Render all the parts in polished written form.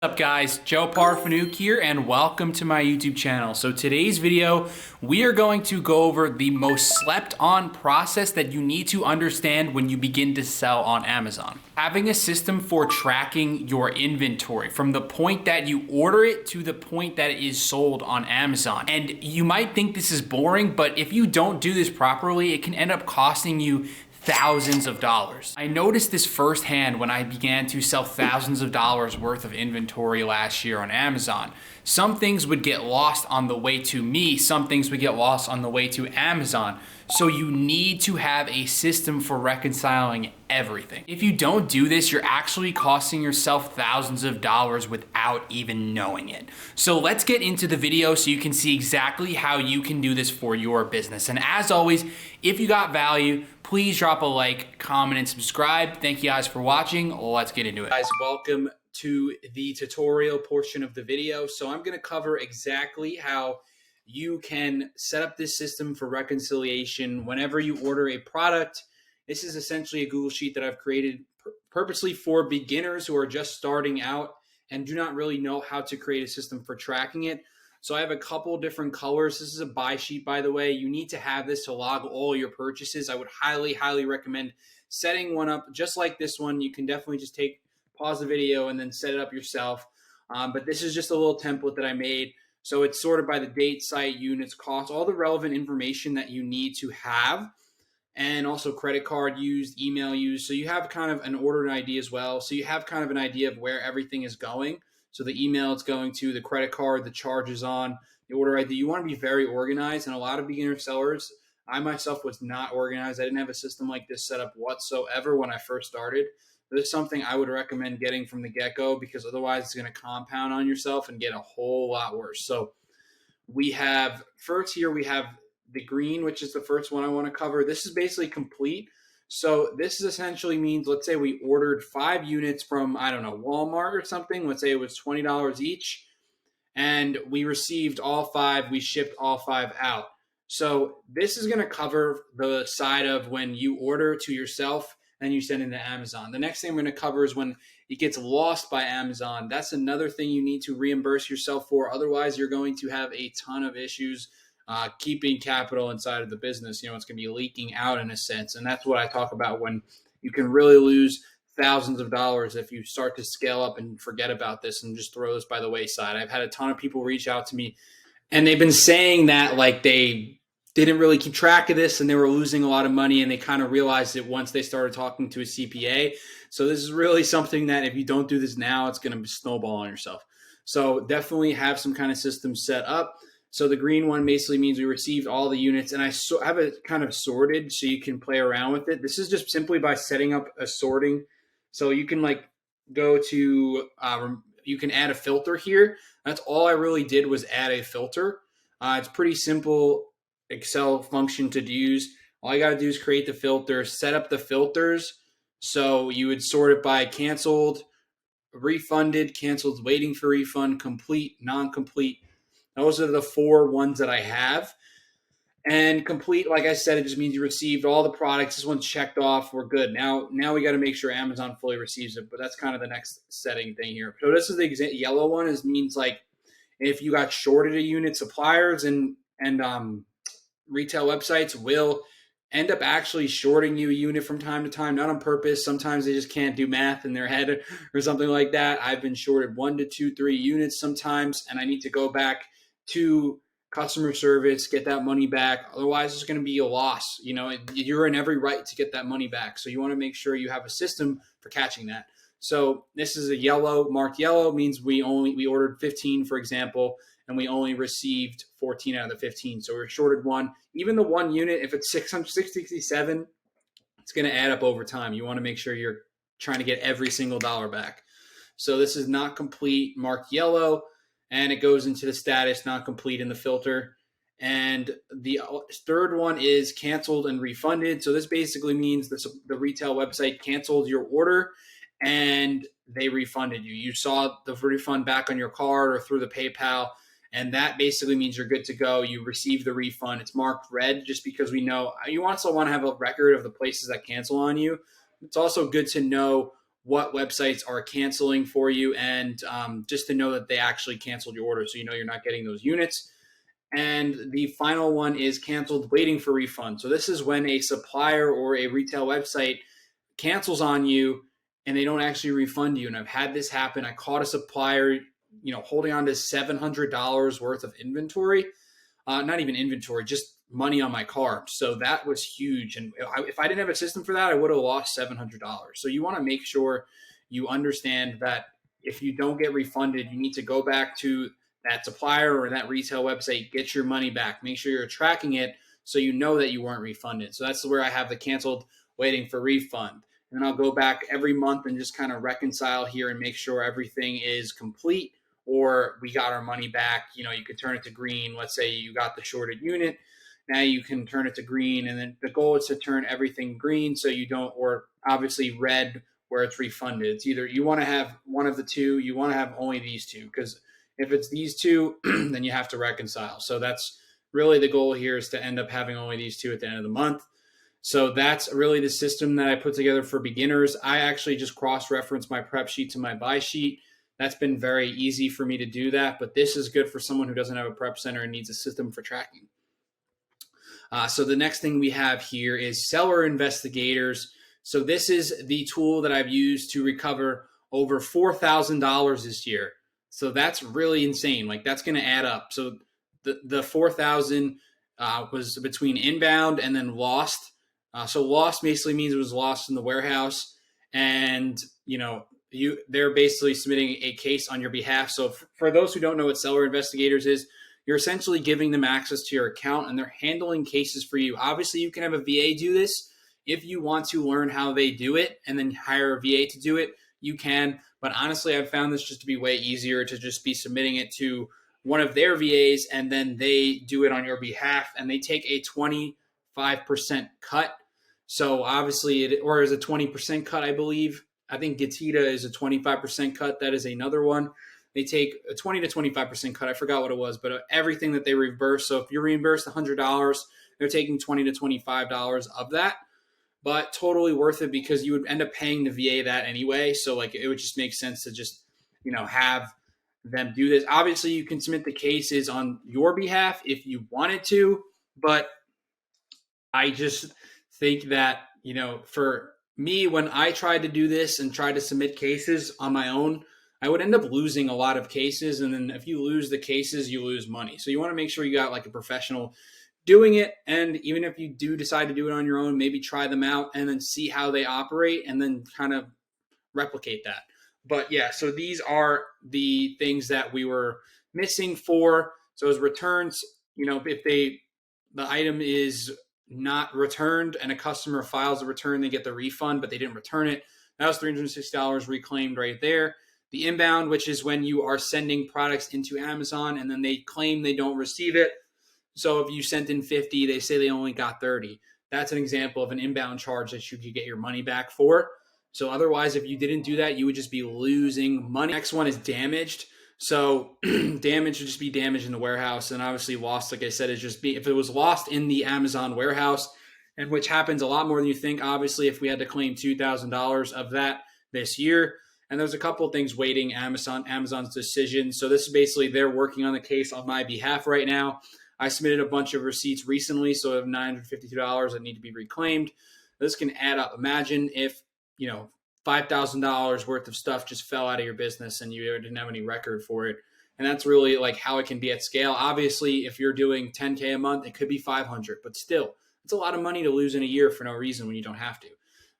What's up guys, Joe Parfanook here and welcome to my YouTube channel. So today's video, we are going to go over the most slept on process that you need to understand when you begin to sell on Amazon. Having a system for tracking your inventory from the point that you order it to the point that it is sold on Amazon. And you might think this is boring, but if you don't do this properly, it can end up costing you thousands of dollars. I noticed this firsthand when I began to sell thousands of dollars worth of inventory last year on Amazon. Some things would get lost on the way to me, some things would get lost on the way to Amazon. So you need to have a system for reconciling everything. If you don't do this, you're actually costing yourself thousands of dollars without even knowing it. So let's get into the video so you can see exactly how you can do this for your business. And as always, if you got value, please drop a like, comment, and subscribe. Thank you guys for watching. Let's get into it. Guys, welcome to the tutorial portion of the video. So I'm gonna cover exactly how you can set up this system for reconciliation whenever you order a product. This is essentially a Google Sheet that I've created purposely for beginners who are just starting out and do not really know how to create a system for tracking it. So I have a couple different colors. This is a buy sheet, by the way. You need to have this to log all your purchases. I would highly recommend setting one up just like this one. You can definitely just pause the video and then set it up yourself. But this is just a little template that I made. So it's sorted by the date, site, units, cost, all the relevant information that you need to have, and also credit card used, email used. So you have kind of an order and ID as well. So you have kind of an idea of where everything is going. So the email it's going to, the credit card, the charges on, the order ID. You want to be very organized. And a lot of beginner sellers, I myself was not organized. I didn't have a system like this set up whatsoever when I first started. This is something I would recommend getting from the get-go, because otherwise it's going to compound on yourself and get a whole lot worse. So we have first here, we have the green, which is the first one I want to cover. This is basically complete. So this is essentially means, let's say we ordered 5 units from, I don't know, Walmart or something. Let's say it was $20 each, and we received all 5. We shipped all 5 out. So this is going to cover the side of when you order to yourself and you send it to Amazon. The next thing I'm going to cover is when it gets lost by Amazon. That's another thing you need to reimburse yourself for. Otherwise, you're going to have a ton of issues keeping capital inside of the business. You know, it's going to be leaking out in a sense. And that's what I talk about when you can really lose thousands of dollars if you start to scale up and forget about this and just throw this by the wayside. I've had a ton of people reach out to me, and they've been saying that like they didn't really keep track of this and they were losing a lot of money, and they kind of realized it once they started talking to a CPA. So this is really something that if you don't do this now, it's going to snowball on yourself. So definitely have some kind of system set up. So the green one basically means we received all the units, and I have it kind of sorted so you can play around with it. This is just simply by setting up a sorting. So you can like go to, you can add a filter here. That's all I really did was add a filter. It's pretty simple Excel function to use. All you got to do is create the filter, set up the filters. So you would sort it by canceled, refunded, canceled, waiting for refund, complete, non-complete. Those are the 4 ones that I have. And complete, like I said, it just means you received all the products. This one's checked off. We're good. Now we got to make sure Amazon fully receives it, but that's kind of the next setting thing here. So this is the yellow one. Is means like if you got shorted a unit, suppliers and retail websites will end up actually shorting you a unit from time to time, not on purpose. Sometimes they just can't do math in their head or something like that. I've been shorted 1 to 2, 3 units sometimes, and I need to go back to customer service, get that money back. Otherwise, it's going to be a loss. You know, you're in every right to get that money back. So you want to make sure you have a system for catching that. So this is a yellow, marked yellow, means we ordered 15, for example, and we only received 14 out of the 15. So we're shorted 1. Even the 1 unit, if it's 667, it's going to add up over time. You want to make sure you're trying to get every single dollar back. So this is not complete, marked yellow, and it goes into the status not complete in the filter. And the third one is canceled and refunded. So this basically means the retail website canceled your order and they refunded you. You saw the refund back on your card or through the PayPal, and that basically means you're good to go. You receive the refund. It's marked red just because we know you also want to have a record of the places that cancel on you. It's also good to know what websites are canceling for you, and just to know that they actually canceled your order, so you know you're not getting those units. And the final one is canceled waiting for refund. So this is when a supplier or a retail website cancels on you and they don't actually refund you. And I've had this happen. I caught a supplier, holding on to $700 worth of inventory, not even inventory, just money on my car. So that was huge. And if I didn't have a system for that, I would have lost $700. So you want to make sure you understand that if you don't get refunded, you need to go back to that supplier or that retail website, get your money back. Make sure you're tracking it so you know that you weren't refunded. So that's where I have the canceled waiting for refund. And then I'll go back every month and just kind of reconcile here and make sure everything is complete or we got our money back. You could turn it to green. Let's say you got the shorted unit. Now you can turn it to green. And then the goal is to turn everything green so you don't, or obviously red where it's refunded. It's either you want to have one of the two, you want to have only these two, because if it's these two, then you have to reconcile. So that's really the goal here, is to end up having only these two at the end of the month. So that's really the system that I put together for beginners. I actually just cross-reference my prep sheet to my buy sheet. That's been very easy for me to do that, but this is good for someone who doesn't have a prep center and needs a system for tracking. So the next thing we have here is seller investigators. So this is the tool that I've used to recover over $4,000 this year. So that's really insane. Like, that's going to add up. So the 4,000 was between inbound and then lost. So lost basically means it was lost in the warehouse, and they're basically submitting a case on your behalf. So for those who don't know what seller investigators is, you're essentially giving them access to your account and they're handling cases for you. Obviously, you can have a VA do this. If you want to learn how they do it and then hire a VA to do it, you can. But honestly, I've found this just to be way easier to just be submitting it to one of their VAs and then they do it on your behalf, and they take a 25% cut. So obviously, or is a 20% cut, I believe. I think Getita is a 25% cut. That is another one. They take a 20 to 25% cut. I forgot what it was, but everything that they reimburse. So if you're reimbursed $100, they're taking $20 to $25 of that. But totally worth it, because you would end up paying the VA that anyway. So like, it would just make sense to just, have them do this. Obviously, you can submit the cases on your behalf if you wanted to, but I just think that, for me, when I tried to do this and tried to submit cases on my own, I would end up losing a lot of cases. And then if you lose the cases, you lose money. So you want to make sure you got like a professional doing it. And even if you do decide to do it on your own, maybe try them out and then see how they operate and then kind of replicate that. But yeah, so these are the things that we were missing for. So as returns, if the item is not returned and a customer files a return, they get the refund, but they didn't return it. That was $360 reclaimed right there. The inbound, which is when you are sending products into Amazon and then they claim they don't receive it. So if you sent in 50, they say they only got 30. That's an example of an inbound charge that you could get your money back for. So otherwise, if you didn't do that, you would just be losing money. Next one is damaged. So damage would just be damage in the warehouse. And obviously lost, like I said, is just if it was lost in the Amazon warehouse, and which happens a lot more than you think. Obviously, if we had to claim $2,000 of that this year. And there's a couple of things waiting Amazon's decision. So this is basically, they're working on the case on my behalf right now. I submitted a bunch of receipts recently, so I have $952 that need to be reclaimed. This can add up. Imagine if, $5,000 worth of stuff just fell out of your business and you didn't have any record for it. And that's really like how it can be at scale. Obviously, if you're doing 10K a month, it could be 500, but still, it's a lot of money to lose in a year for no reason when you don't have to.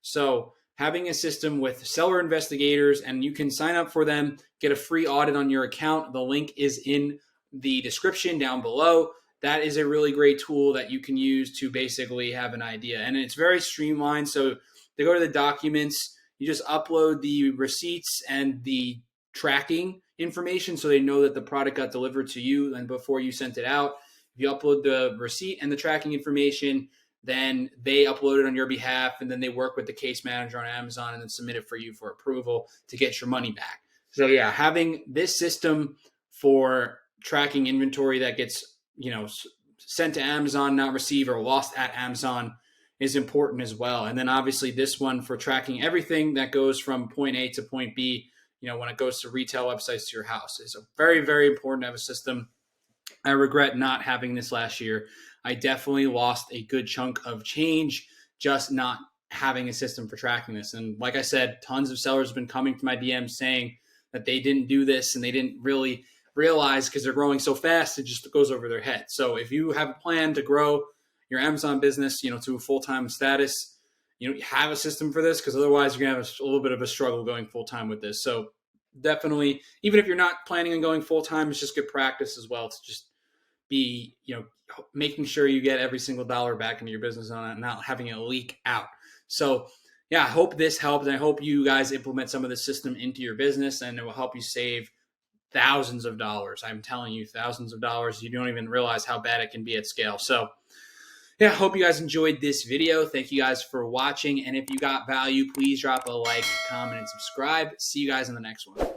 So having a system with seller investigators, and you can sign up for them, get a free audit on your account. The link is in the description down below. That is a really great tool that you can use to basically have an idea. And it's very streamlined. So to go to the documents, you just upload the receipts and the tracking information so they know that the product got delivered to you and before you sent it out. If you upload the receipt and the tracking information, then they upload it on your behalf, and then they work with the case manager on Amazon and then submit it for you for approval to get your money back. So yeah, having this system for tracking inventory that gets, sent to Amazon, not received, or lost at Amazon is important as well. And then obviously this one for tracking everything that goes from point A to point B, when it goes to retail websites to your house, is a very, very important to have a system. I regret not having this last year. I definitely lost a good chunk of change just not having a system for tracking this. And like I said, tons of sellers have been coming to my DMs saying that they didn't do this and they didn't really realize, because they're growing so fast, it just goes over their head. So if you have a plan to grow your Amazon business, to a full-time status, you have a system for this, because otherwise you're gonna have a little bit of a struggle going full-time with this. So definitely, even if you're not planning on going full-time, it's just good practice as well to just be, making sure you get every single dollar back into your business on it and not having it leak out. So yeah, I hope this helped, and I hope you guys implement some of the system into your business, and it will help you save thousands of dollars. I'm telling you, thousands of dollars. You don't even realize how bad it can be at scale. So yeah, I hope you guys enjoyed this video. Thank you guys for watching. And if you got value, please drop a like, comment, and subscribe. See you guys in the next one.